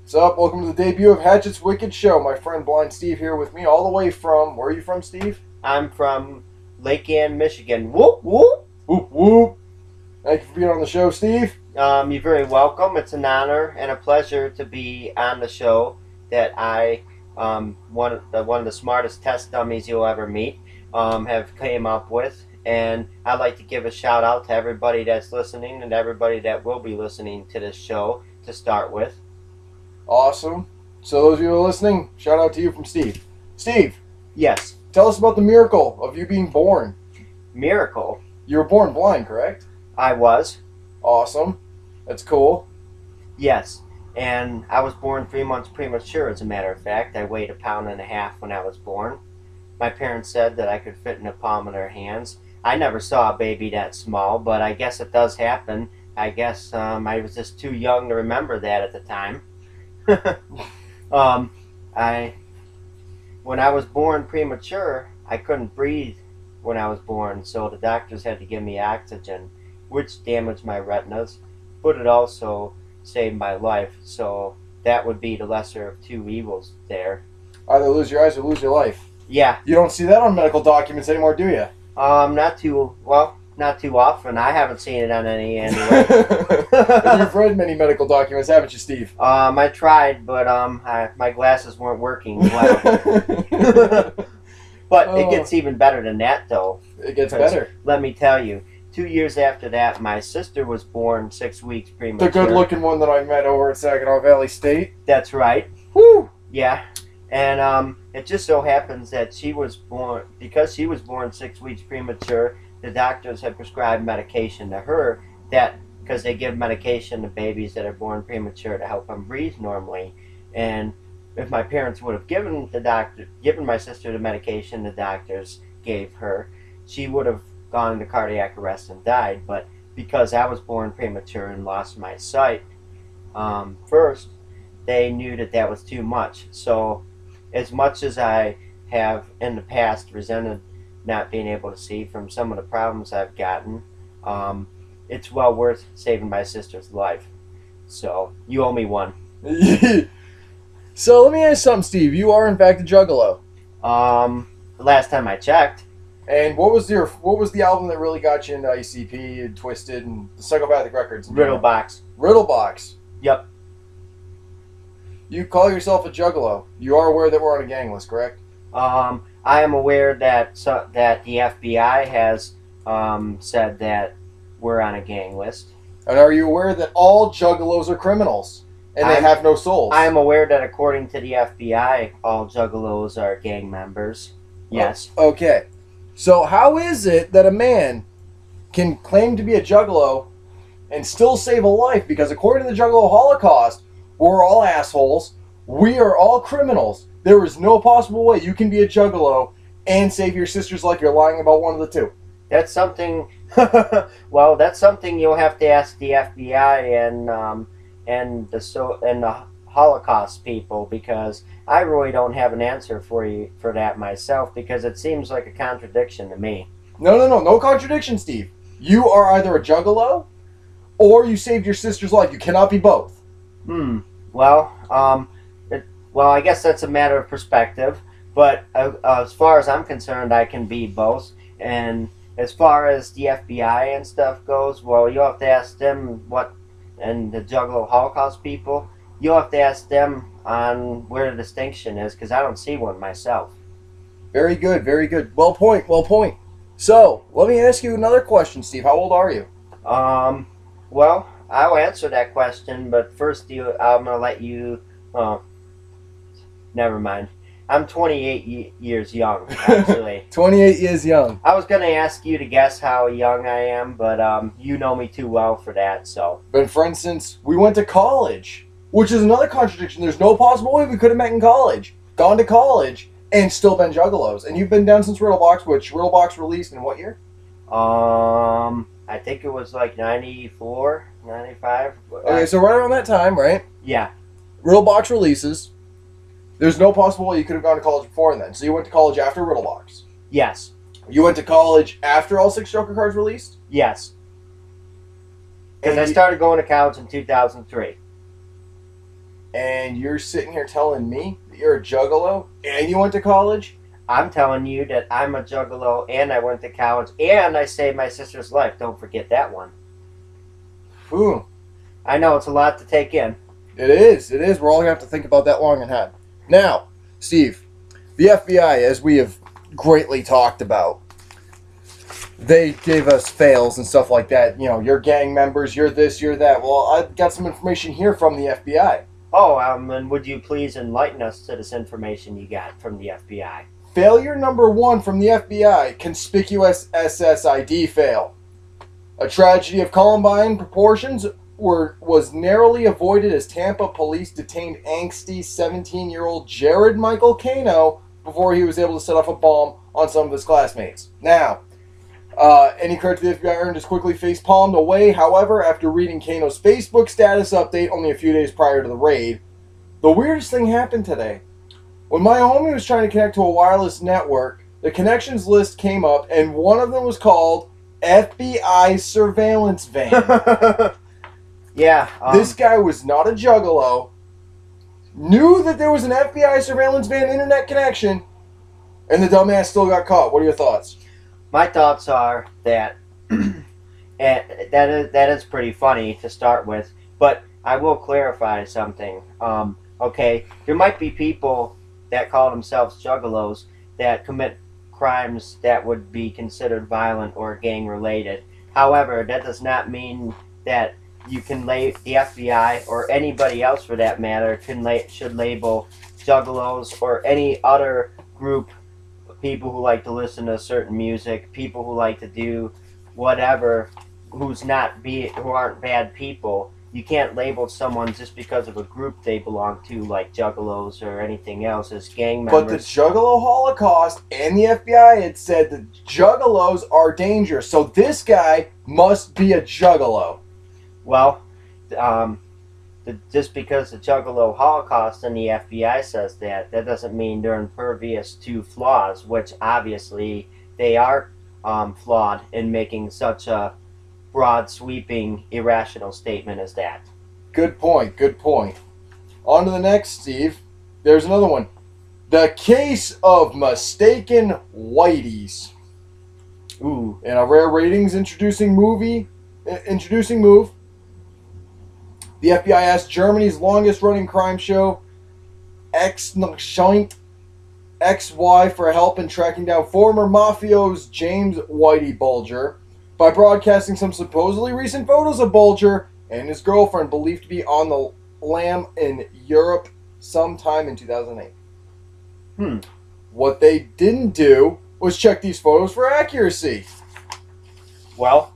What's up? Welcome to the debut of Hatchet's Wicked Show. My friend Blind Steve here with me, all the way from... Where are you from, Steve? I'm from Lake Ann, Michigan. Whoop, whoop. Whoop, whoop. Thank you for being on the show, Steve. You're very welcome. It's an honor and a pleasure to be on the show that I, one of the smartest test dummies you'll ever meet, have came up with. And I'd like to give a shout out to everybody that's listening and everybody that will be listening to this show to start with. Awesome. So those of you who are listening, shout out to you from Steve. Steve, Yes. tell us about the miracle of you being born. Miracle. You were born blind, correct? I was. Awesome. That's cool. Yes. And I was born 3 months premature, as a matter of fact. I weighed 1.5 pounds when I was born. My parents said that I could fit in the palm of their hands. I never saw a baby that small, but I guess it does happen. I guess I was just too young to remember that at the time. When I was born premature, I couldn't breathe when I was born, so the doctors had to give me oxygen, which damaged my retinas, but it also saved my life. So that would be the lesser of two evils there. Either lose your eyes or lose your life. Yeah. You don't see that on medical documents anymore, do you? Not too often. I haven't seen it on any anyway. You've read many medical documents, haven't you, Steve? I tried, but my glasses weren't working well. But it gets even better than that, though. It gets better. Let me tell you, 2 years after that, my sister was born 6 weeks premature. The good-looking one that I met over at Saginaw Valley State. That's right. Woo! Yeah. And it just so happens that she was born 6 weeks premature. The doctors had prescribed medication to her because they give medication to babies that are born premature to help them breathe normally. And if my parents would have given my sister the medication the doctors gave her, she would have gone into cardiac arrest and died. But because I was born premature and lost my sight first, they knew that was too much. So as much as I have in the past resented not being able to see from some of the problems I've gotten, it's well worth saving my sister's life. So you owe me one. So let me ask something, Steve. You are in fact a juggalo. Last time I checked. And what was the album that really got you into ICP and Twisted and the Psychopathic Records? Riddlebox. Riddlebox. Yep. You call yourself a juggalo. You are aware that we're on a gang list, correct? I am aware that the FBI has said that we're on a gang list. And are you aware that all juggalos are criminals and they have no souls? I am aware that according to the FBI, all juggalos are gang members. Yes. Okay. So how is it that a man can claim to be a juggalo and still save a life? Because according to the Juggalo Holocaust, we're all assholes. We are all criminals. There is no possible way you can be a juggalo and save your sister's life. You're lying about one of the two. That's something. Well, that's something you'll have to ask the FBI and the Holocaust people, because I really don't have an answer for that myself, because it seems like a contradiction to me. No contradiction, Steve. You are either a juggalo or you saved your sister's life. You cannot be both. Well, I guess that's a matter of perspective. But as far as I'm concerned, I can be both. And as far as the FBI and stuff goes, well, you'll have to ask them and the Juggalo Holocaust people, you'll have to ask them on where the distinction is, because I don't see one myself. Very good, very good. Well point. So, let me ask you another question, Steve. How old are you? Well, I'll answer that question, but first I'm going to let you... never mind. I'm 28 years young, actually. 28 years young. I was going to ask you to guess how young I am, but you know me too well for that, so... But for instance, we went to college, which is another contradiction. There's no possible way we could have met in college. Gone to college, and still been juggalos. And you've been down since Riddlebox, which Riddlebox released in what year? I think it was like 94, 95. Okay, so right around that time, right? Yeah. Riddlebox releases. There's no possible way you could have gone to college before then. So you went to college after Riddlebox. Yes. You went to college after all 6 Joker cards released? Yes. Because I started going to college in 2003. and you're sitting here telling me that you're a juggalo and you went to college? I'm telling you that I'm a juggalo and I went to college and I saved my sister's life. Don't forget that one. Whew. I know it's a lot to take in. It is. It is. We're all going to have to think about that long and hard. Now, Steve, the FBI, as we have greatly talked about, they gave us fails and stuff like that. You know, you're gang members, you're this, you're that. Well, I've got some information here from the FBI. Oh, and would you please enlighten us to this information you got from the FBI? Failure number 1 from the FBI, conspicuous SSID fail. A tragedy of Columbine proportions was narrowly avoided as Tampa police detained angsty 17-year-old Jared Michael Kano before he was able to set off a bomb on some of his classmates. Now, any credit to the FBI earned is quickly face-palmed away. However, after reading Kano's Facebook status update only a few days prior to the raid, the weirdest thing happened today. When my homie was trying to connect to a wireless network, the connections list came up, and one of them was called FBI surveillance van. Yeah. This guy was not a juggalo, knew that there was an FBI surveillance van internet connection, and the dumbass still got caught. What are your thoughts? My thoughts are that that is pretty funny to start with, but I will clarify something. Okay, there might be people that call themselves juggalos that commit crimes that would be considered violent or gang related. However, that does not mean that you can the FBI or anybody else for that matter should label juggalos or any other group of people who like to listen to certain music, people who like to do whatever, who aren't bad people. You can't label someone just because of a group they belong to, like juggalos or anything else, as gang members. But the Juggalo Holocaust and the FBI had said that juggalos are dangerous, so this guy must be a juggalo. Well, just because the Juggalo Holocaust and the FBI says that doesn't mean they're impervious to flaws, which obviously they are flawed in making such a broad, sweeping, irrational statement as that. Good point, good point. On to the next, Steve. There's another one. The case of mistaken whiteys. Ooh. In a rare ratings introducing move, the FBI asked Germany's longest-running crime show, XY, for help in tracking down former mafios James Whitey Bulger by broadcasting some supposedly recent photos of Bulger and his girlfriend believed to be on the lam in Europe sometime in 2008. What they didn't do was check these photos for accuracy. Well,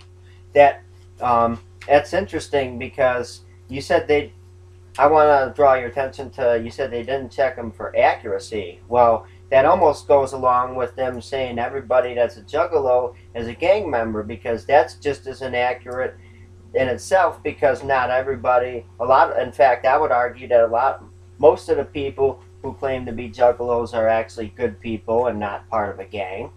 that's interesting because you said I want to draw your attention to, you said they didn't check them for accuracy. Well, that almost goes along with them saying everybody that's a juggalo is a gang member, because that's just as inaccurate in itself, because not everybody, in fact, I would argue that most of the people who claim to be juggalos are actually good people and not part of a gang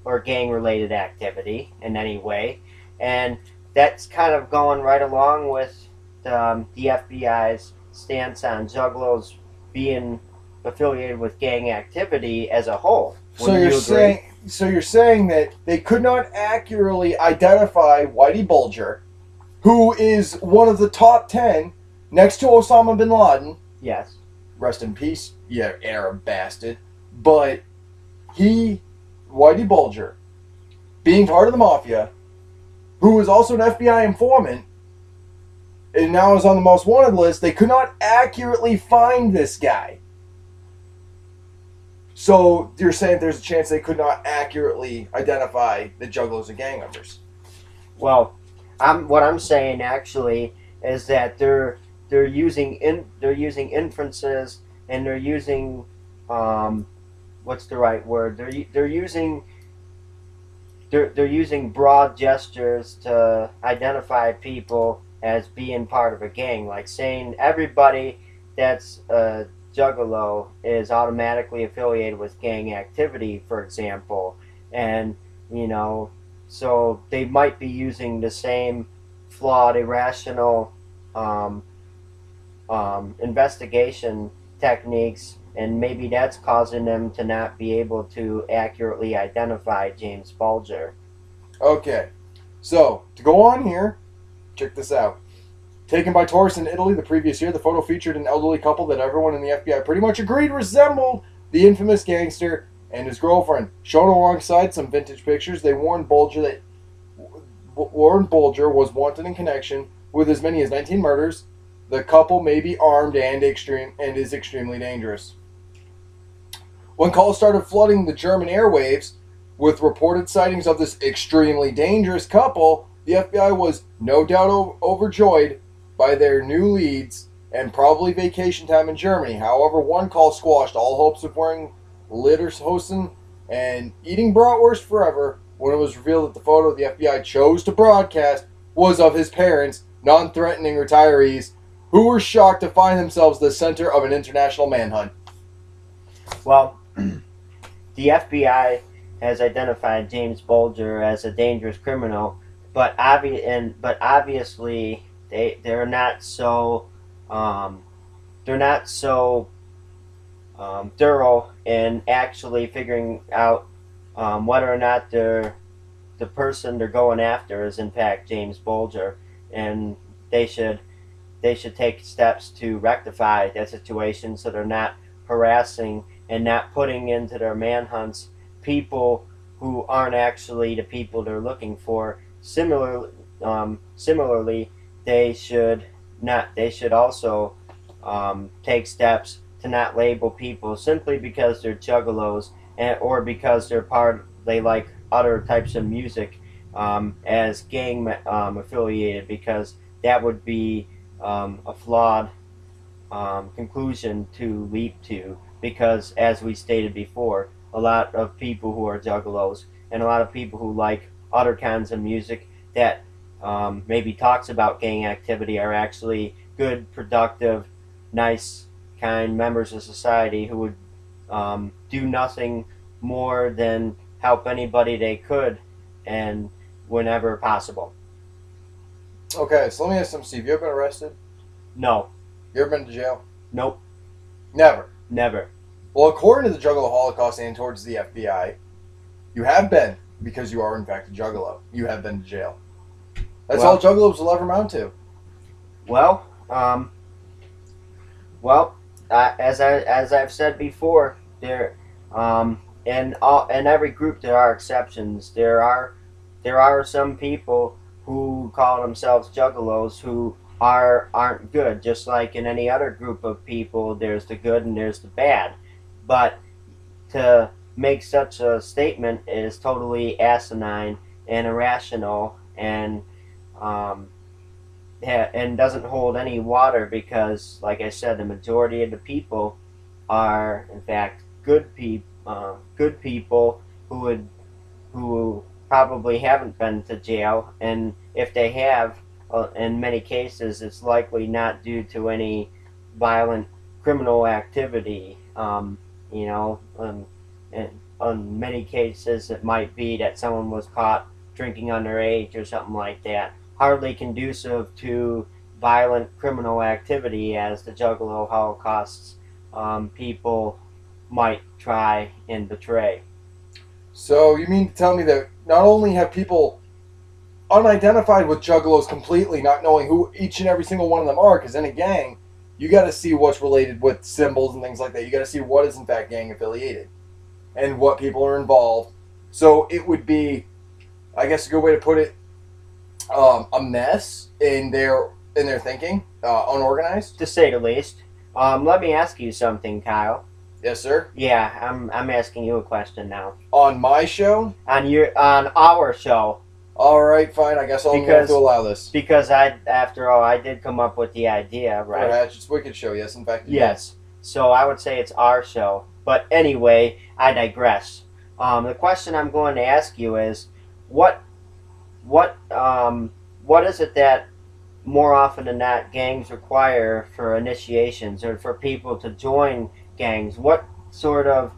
or gang-related activity in any way. And that's kind of going right along with the FBI's stance on juggalos being affiliated with gang activity as a whole. So you're saying that they could not accurately identify Whitey Bulger, who is one of the top 10 next to Osama bin Laden. Yes. Rest in peace, you Arab bastard. But Whitey Bulger, being part of the mafia, who was also an FBI informant, and now is on the most wanted list, they could not accurately find this guy. So you're saying there's a chance they could not accurately identify the juggalos and gang members? Well, what I'm saying actually is that they're using inferences, and they're using what's the right word? They're using broad gestures to identify people as being part of a gang, like saying everybody that's a juggalo is automatically affiliated with gang activity, for example. And so they might be using the same flawed, irrational investigation techniques, and maybe that's causing them to not be able to accurately identify James Bulger. Okay, so to go on here, check this out. Taken by tourists in Italy the previous year, the photo featured an elderly couple that everyone in the FBI pretty much agreed resembled the infamous gangster and his girlfriend. Shown alongside some vintage pictures, they warned Bulger that was wanted in connection with as many as 19 murders. The couple may be armed and is extremely dangerous. When calls started flooding the German airwaves with reported sightings of this extremely dangerous couple, the FBI was no doubt overjoyed by their new leads and probably vacation time in Germany. However, one call squashed all hopes of wearing Lederhosen and eating bratwurst forever when it was revealed that the photo the FBI chose to broadcast was of his parents, non-threatening retirees, who were shocked to find themselves the center of an international manhunt. Well, the FBI has identified James Bulger as a dangerous criminal, but obviously they're not so thorough in actually figuring out whether or not the person they're going after is in fact James Bulger, and they should take steps to rectify that situation so they're not harassing and not putting into their manhunts people who aren't actually the people they're looking for. Similarly, they should also take steps to not label people simply because they're juggalos or because they like other types of music as gang affiliated, because that would be a flawed conclusion to leap to, because as we stated before, a lot of people who are juggalos and a lot of people who like other kinds of music that maybe talks about gang activity are actually good, productive, nice, kind members of society who would do nothing more than help anybody they could and whenever possible. Okay, so let me ask something, Steve. You ever been arrested? No. You ever been to jail? Nope. Never. Never. Well, according to the Juggalo Holocaust and towards the FBI, you have been, because you are in fact a juggalo. You have been to jail. That's all juggalos will ever amount to. Well, as I've said before, in every group there are exceptions. There are some people who call themselves juggalos who aren't good. Just like in any other group of people, there's the good and there's the bad. But to make such a statement is totally asinine and irrational, and doesn't hold any water, because, like I said, the majority of the people are in fact good people who probably haven't been to jail, and if they have, in many cases, it's likely not due to any violent criminal activity. In many cases, it might be that someone was caught drinking underage or something like that. Hardly conducive to violent criminal activity, as the Juggalo Holocausts people might try and betray. So you mean to tell me that not only have people unidentified with juggalos completely, not knowing who each and every single one of them are, because in a gang, you got to see what's related with symbols and things like that. You got to see what is in fact gang affiliated and what people are involved. So it would be, I guess, a good way to put it, a mess in their thinking, unorganized, to say the least. Let me ask you something, Kyle. Yes, sir. Yeah, I'm asking you a question now. On my show? On our show. All right, fine. I guess I'll have to allow this. Because after all, I did come up with the idea, right? For Hatchet's Wicked Show, yes, in fact. Yes. So I would say it's our show. But anyway, I digress. The question I'm going to ask you is, what is it that more often than not gangs require for initiations or for people to join gangs? What sort of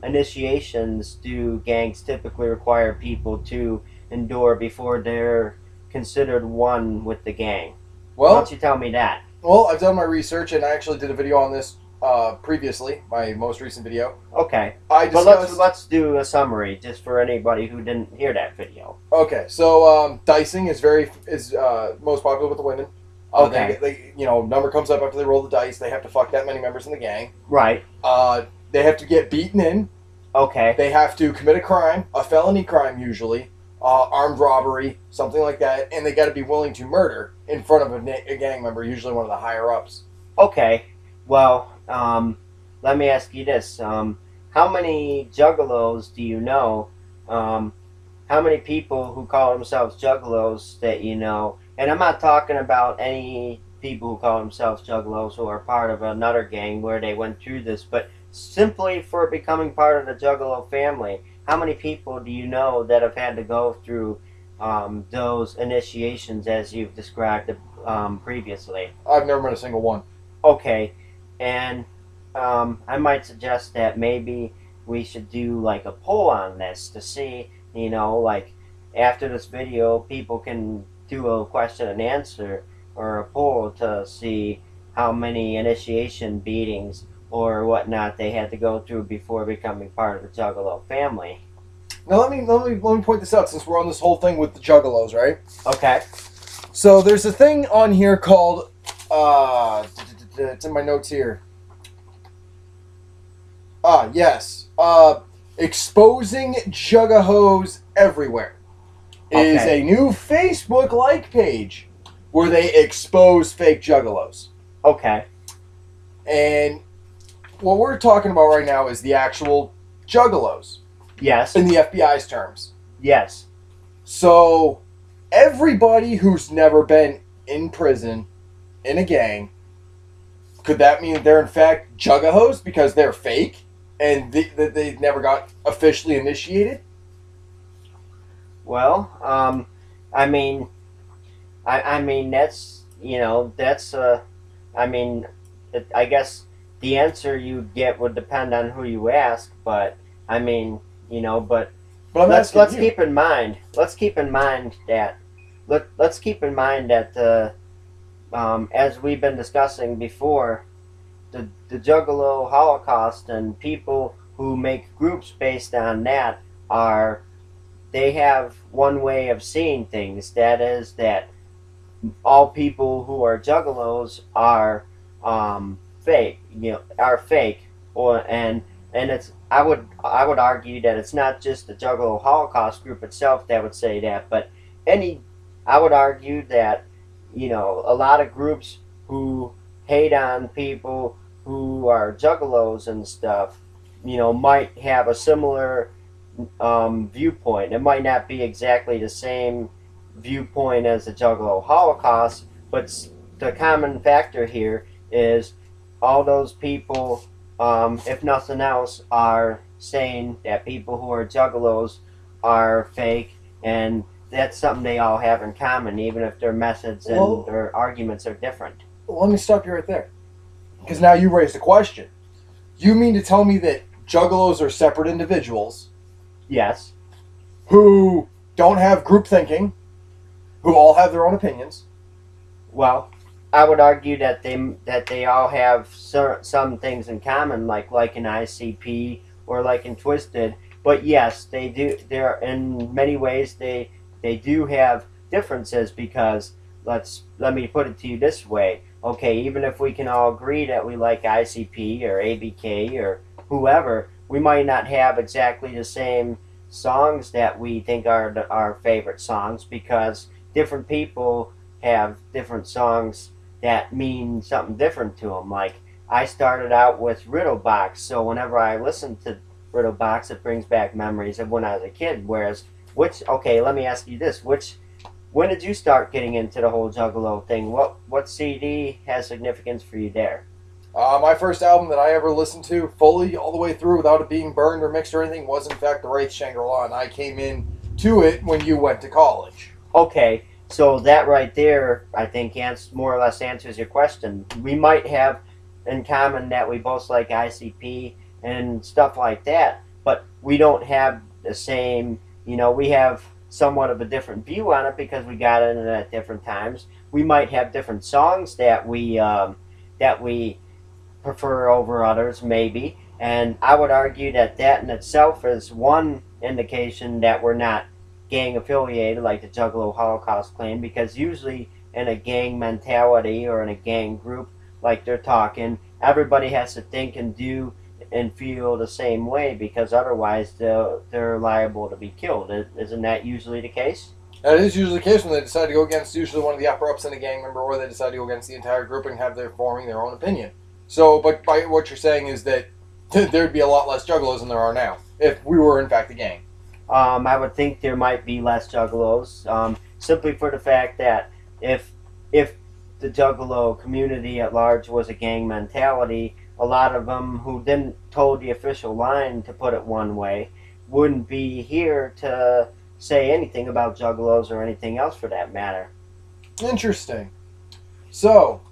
initiations do gangs typically require people to endure before they're considered one with the gang? Why Well, don't you tell me that? well, I've done my research, and I actually did a video on this previously, my most recent video. Okay. I But discussed. let's do a summary just for anybody who didn't hear that video. Okay, so dicing is most popular with the women. Okay. They number comes up after they roll the dice. They have to fuck that many members in the gang. Right. They have to get beaten in. Okay. They have to commit a crime, a felony crime usually, armed robbery, something like that, and they got to be willing to murder in front of a gang member, usually one of the higher ups. Okay. Well, let me ask you this: how many juggalos do you know? How many people who call themselves juggalos that you know? And I'm not talking about any people who call themselves juggalos who are part of another gang where they went through this, but simply for becoming part of the juggalo family. How many people do you know that have had to go through those initiations as you've described previously? I've never met a single one. Okay, and I might suggest that maybe we should do like a poll on this to see, like after this video, people can do a question and answer or a poll to see how many initiation beatings or whatnot they had to go through before becoming part of the Juggalo family. Now let me point this out since we're on this whole thing with the juggalos, right? Okay. So there's a thing on here called it's in my notes here. Yes. Exposing Juggahos Everywhere is Okay. a new Facebook like page where they expose fake juggalos. Okay. And what we're talking about right now is the actual juggalos Yes. in the FBI's terms. Yes. So everybody who's never been in prison in a gang, could that mean they're in fact juggahos because they're fake and they never got officially initiated? Well, I mean, I mean that's I mean, I guess the answer you get would depend on who you ask, but I mean, but But I'm let's asking you. keep in mind. Let's keep in mind that as we've been discussing before, the Juggalo Holocaust and people who make groups based on that they have one way of seeing things. That is that all people who are Juggalos are fake. Are fake, and it's I would argue that it's not just the Juggalo Holocaust group itself that would say that, but I would argue that a lot of groups who hate on people who are Juggalos and stuff, might have a similar viewpoint. It might not be exactly the same viewpoint as the Juggalo Holocaust, but the common factor here is all those people, if nothing else, are saying that people who are Juggalos are fake, and that's something they all have in common, even if their methods and their arguments are different. Well, let me stop you right there. Because now you raised a question. You mean to tell me that juggalos are separate individuals Yes. who don't have group thinking, who all have their own opinions? Well, I would argue that they all have some things in common, like an ICP or like in Twisted. But yes, they do. There in many ways they do have differences because let me put it to you this way. Okay, even if we can all agree that we like ICP or ABK or whoever, we might not have exactly the same songs that we think are our favorite songs because different people have different songs that mean something different to them. Like I started out with Riddle Box, so whenever I listen to Riddle Box, it brings back memories of when I was a kid. Whereas, let me ask you this: when did you start getting into the whole Juggalo thing? What CD has significance for you there? My first album that I ever listened to fully, all the way through, without it being burned or mixed or anything, was in fact The Wraith Shangri-La, and I came in to it when you went to college. Okay, so that right there, I think, more or less answers your question. We might have in common that we both like ICP and stuff like that, but we don't have the same, we have somewhat of a different view on it because we got in it at different times. we might have different songs that we prefer over others, maybe. And I would argue that that in itself is one indication that we're not gang affiliated, like the Juggalo Holocaust claim, because usually in a gang mentality or in a gang group, like they're talking, everybody has to think and do and feel the same way, because otherwise they're liable to be killed. Isn't that usually the case? That is usually the case when they decide to go against usually one of the upper ups in a gang member, or they decide to go against the entire group and have their forming their own opinion. So, but by what you're saying is that there'd be a lot less juggalos than there are now if we were in fact a gang. I would think there might be less juggalos, simply for the fact that if the juggalo community at large was a gang mentality, a lot of them who didn't toe the official line, to put it one way, wouldn't be here to say anything about juggalos or anything else for that matter. Interesting. So,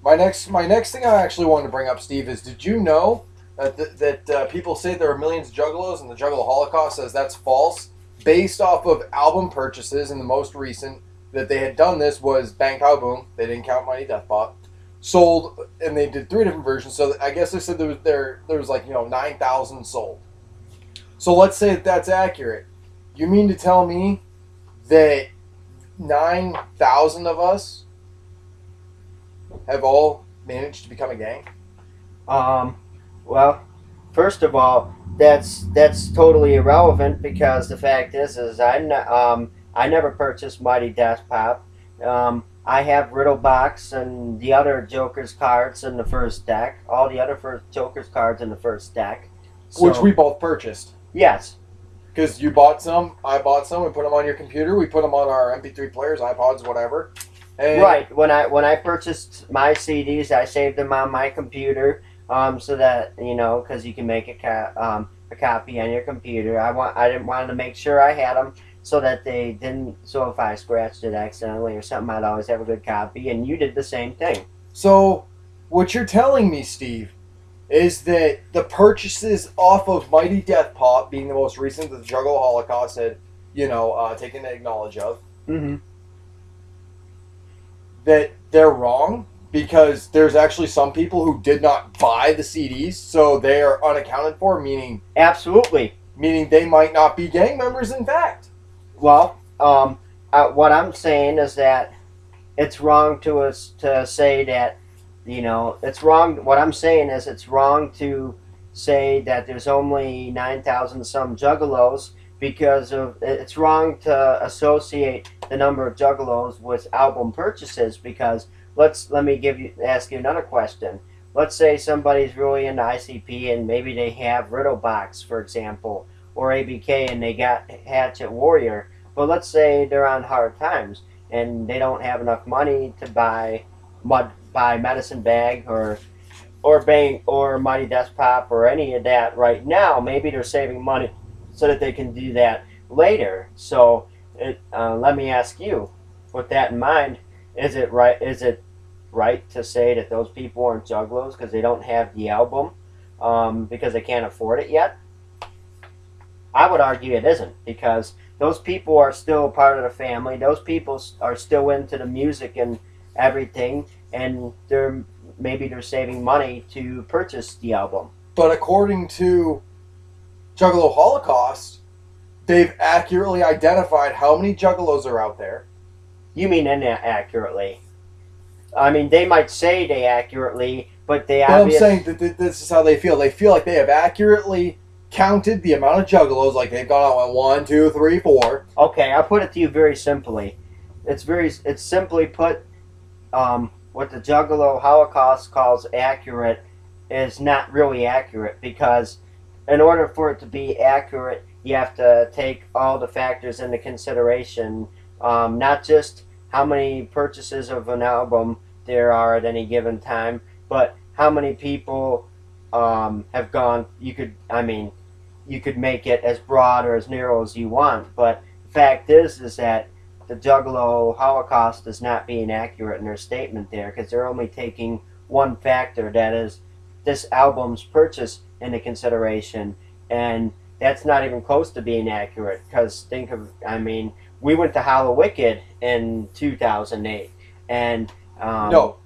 my next thing I actually wanted to bring up, Steve, is did you know that people say there are millions of juggalos and the Juggalo Holocaust says that's false, based off of album purchases, and the most recent that they had done this was Bang Pow Boom. They didn't count Mighty Death Pot. Sold, and they did 3 different versions. So I guess they said there was like 9,000 sold. So let's say that that's accurate. You mean to tell me that 9,000 of us have all managed to become a gang? Well, first of all, that's totally irrelevant, because the fact is I never purchased Mighty Death Pop. I have Riddle Box and the other Joker's cards in the first deck. All the other Joker's cards in the first deck. So, Which we both purchased. Yes. Because you bought some, I bought some, we put them on your computer, we put them on our MP3 players, iPods, whatever. And Right. When I purchased my CDs, I saved them on my computer, so that because you can make a copy on your computer. I didn't want to make sure I had them so that they didn't. So if I scratched it accidentally or something, I'd always have a good copy. And you did the same thing. So, what you're telling me, Steve, is that the purchases off of Mighty Death Pop, being the most recent that the Juggalo Holocaust had, taken acknowledge of, Mm-hmm. that they're wrong, because there's actually some people who did not buy the CDs, so they are unaccounted for, meaning Absolutely. they might not be gang members in fact. Well, what I'm saying is that it's wrong to say that, it's wrong. What I'm saying is it's wrong to say that there's only 9,000 some juggalos, because it's wrong to associate the number of juggalos with album purchases, because let me ask you another question. Let's say somebody's really into ICP and maybe they have Riddle Box, for example, or ABK, and they got Hatchet Warrior. But let's say they're on hard times and they don't have enough money to buy Medicine Bag or Bang or Mighty Death Pop or any of that right now. Maybe they're saving money so that they can do that later. So let me ask you, with that in mind, is it right to say that those people aren't juggalos because they don't have the album, because they can't afford it yet? I would argue it isn't, because those people are still part of the family. Those people are still into the music and everything, and maybe they're saving money to purchase the album. But according to Juggalo Holocaust, they've accurately identified how many juggalos are out there. You mean inaccurately? I mean, they might say they accurately, but they But I'm saying that this is how they feel. They feel like they have accurately counted the amount of juggalos, like they've gone out on 1, 2, 3, 4. Okay, I'll put it to you very simply. It's simply put. What the Juggalo Holocaust calls accurate is not really accurate, because in order for it to be accurate, you have to take all the factors into consideration, not just how many purchases of an album there are at any given time, but how many people have gone. You could make it as broad or as narrow as you want, but the fact is that the Juggalo Holocaust is not being accurate in their statement there, because they're only taking one factor, that is this album's purchase, into consideration, and that's not even close to being accurate. Because we went to Hollow Wicked in 2008, And No.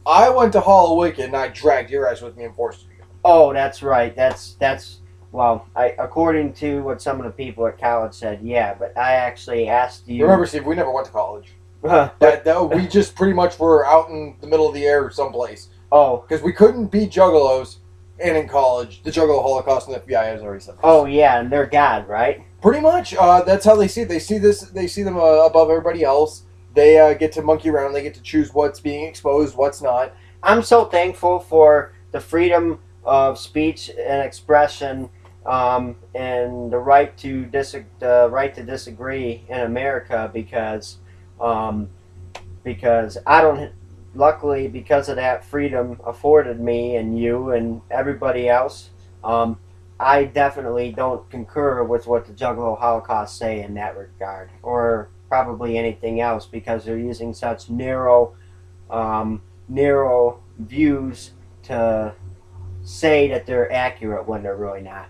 I went to Hall of Wicked and I dragged your ass with me and forced you to go. oh, that's right. That's well, according to what some of the people at college said, yeah. But I actually asked you. Remember, Steve, we never went to college. But We just pretty much were out in the middle of the air someplace. oh, Because we couldn't beat Juggalos, and in college, the Juggalo Holocaust and the FBI has already said this. oh yeah, and they're God, right? Pretty much. That's how they see it. They see this. They see them above everybody else. They get to monkey around. They get to choose what's being exposed, what's not. I'm so thankful for the freedom of speech and expression, and the right to disagree in America because I don't. Luckily, because of that freedom afforded me and you and everybody else, I definitely don't concur with what the Juggalo Holocaust say in that regard, or probably anything else, because they're using such narrow views to say that they're accurate when they're really not.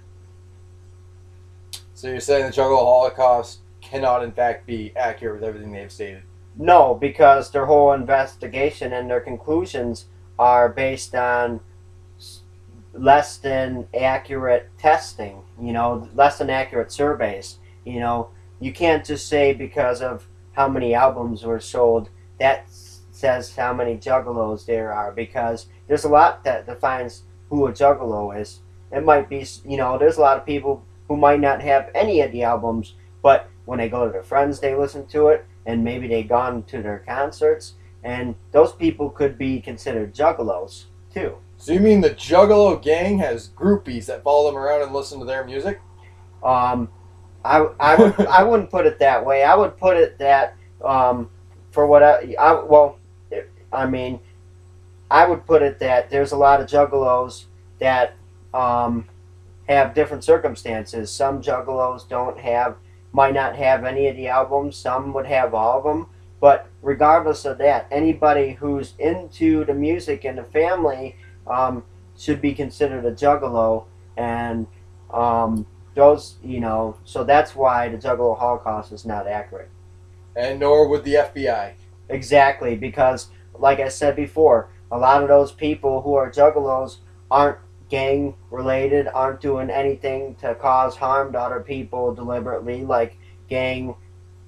So you're saying the Juggalo Holocaust cannot, in fact, be accurate with everything they've stated? No, because their whole investigation and their conclusions are based on less than accurate testing, less than accurate surveys. You can't just say because of how many albums were sold, that says how many juggalos there are, because there's a lot that defines who a juggalo is. It might be, there's a lot of people who might not have any of the albums, but when they go to their friends, they listen to it, and maybe they've gone to their concerts, and those people could be considered juggalos too. So you mean the Juggalo gang has groupies that follow them around and listen to their music? I wouldn't put it that way. I would put it that for what I would put it that there's a lot of juggalos that have different circumstances. Some juggalos might not have any of the albums. Some would have all of them. But regardless of that, anybody who's into the music and the family should be considered a juggalo. And so that's why the Juggalo Holocaust is not accurate. And nor would the FBI. Exactly, because like I said before, a lot of those people who are juggalos aren't gang related, aren't doing anything to cause harm to other people deliberately like gang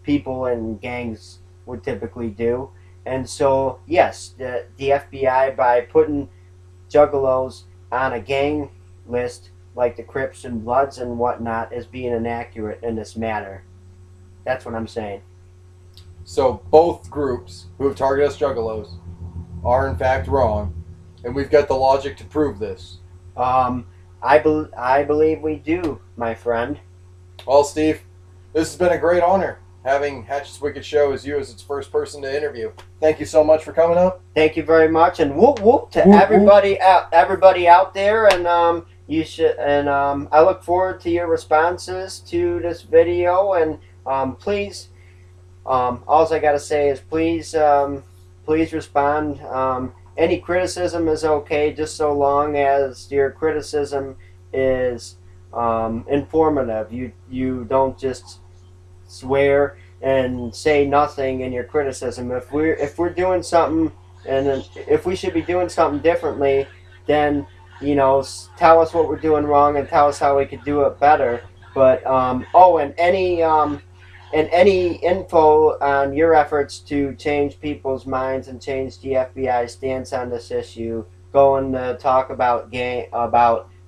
people and gangs would typically do. And so yes, the FBI, by putting juggalos on a gang list like the Crips and Bloods and whatnot, is being inaccurate in this matter. That's what I'm saying. So both groups who have targeted us juggalos are in fact wrong, and we've got the logic to prove this. I believe we do, my friend. Well, Steve, this has been a great honor having Hatchet's Wicked Show as you as its first person to interview. Thank you so much for coming up. Thank you very much, and whoop whoop to Whoop, everybody out there, and you should, and I look forward to your responses to this video, and please, all I gotta say is please respond. Any criticism is okay, just so long as your criticism is informative. You don't just swear and say nothing in your criticism. If we're doing something, and if we should be doing something differently, then tell us what we're doing wrong and tell us how we could do it better. But and any info on your efforts to change people's minds and change the FBI's stance on this issue, going to talk about gang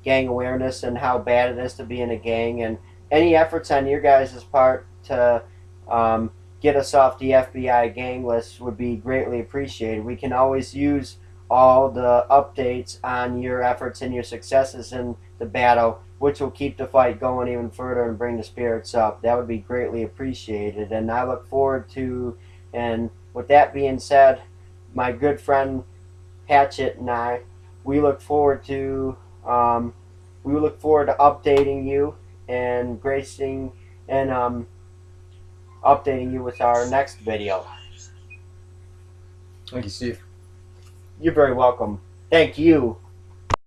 awareness and how bad it is to be in a gang, and any efforts on your guys' part to get us off the FBI gang list would be greatly appreciated. We can always use all the updates on your efforts and your successes in the battle, which will keep the fight going even further and bring the spirits up. That would be greatly appreciated, and I look forward to, and with that being said, my good friend Hatchet and I, we look forward to updating you and gracing and updating you with our next video. Thank you, Steve. You're very welcome. Thank you.